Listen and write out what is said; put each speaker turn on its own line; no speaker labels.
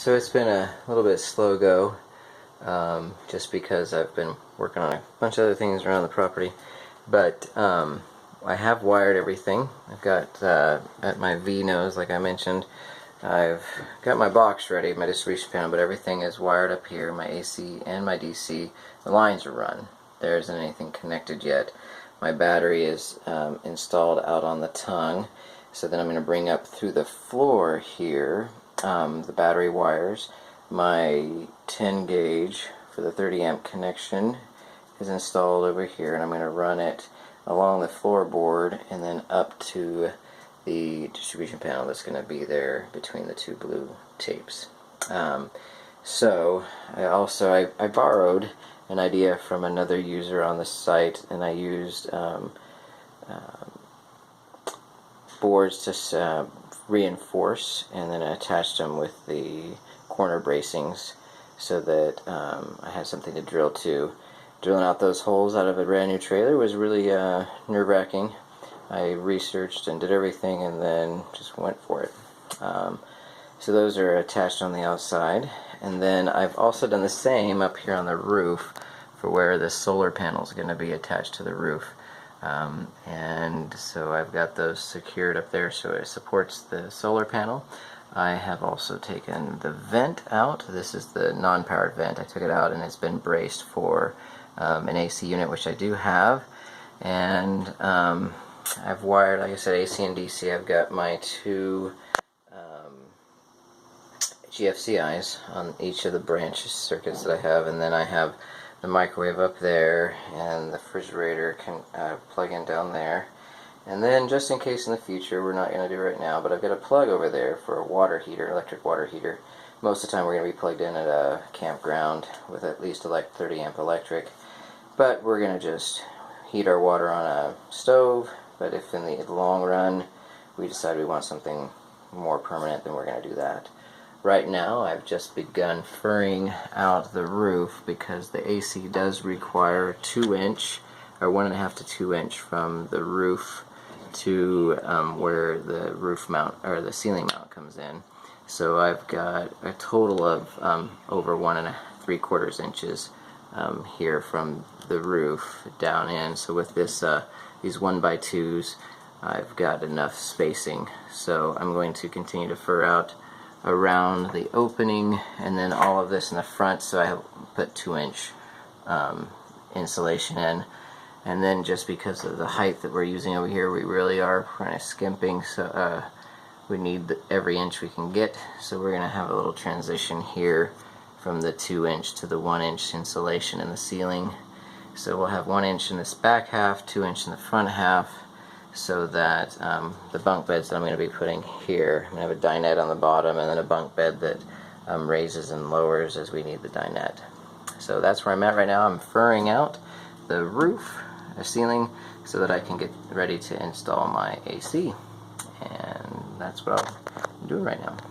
So it's been a little bit slow go, just because I've been working on a bunch of other things around the property. But I have wired everything. I've got at my V-nose, like I mentioned, I've got my box ready, my distribution panel, but everything is wired up here. My AC and my DC, the lines are run. There isn't anything connected yet. My battery is installed out on the tongue. So then I'm going to bring up through the floor here the battery wires. My 10 gauge for the 30 amp connection is installed over here, and I'm going to run it along the floorboard and then up to the distribution panel that's going to be there between the two blue tapes. So I borrowed an idea from another user on the site, and I used boards to reinforce, and then I attached them with the corner bracings so that I had something to drill to. Drilling out those holes out of a brand new trailer was really nerve-wracking. I researched and did everything and then just went for it. So those are attached on the outside, and then I've also done the same up here on the roof for where the solar panel is going to be attached to the roof. And so I've got those secured up there so it supports the solar panel. I have also taken the vent out. This is the non-powered vent. I took it out and it's been braced for an AC unit, which I do have. And I've wired, like I said, AC and DC. I've got my two GFCIs on each of the branch circuits that I have, and then I have the microwave up there, and the refrigerator can plug in down there. And then, just in case in the future, we're not going to do it right now, but I've got a plug over there for a water heater, electric water heater. Most of the time we're going to be plugged in at a campground with at least like 30 amp electric, but we're going to just heat our water on a stove. But if in the long run we decide we want something more permanent, then we're going to do that. Right now I've just begun furring out the roof because the AC does require 2-inch or 1.5 to 2-inch from the roof to where the roof mount or the ceiling mount comes in. So I've got a total of over 1.75 inches here from the roof down in. So with this these 1x2s, I've got enough spacing. So I'm going to continue to fur out around the opening, and then all of this in the front, so I have put 2-inch insulation in. And then, just because of the height that we're using over here, we really are kind of skimping, so we need every inch we can get. So we're going to have a little transition here from the 2-inch to the 1-inch insulation in the ceiling. So we'll have 1 inch in this back half, 2-inch in the front half, so that the bunk beds that I'm going to be putting here, I'm going to have a dinette on the bottom and then a bunk bed that raises and lowers as we need the dinette. So that's where I'm at right now. I'm furring out the roof, the ceiling, so that I can get ready to install my AC. And that's what I'm doing right now.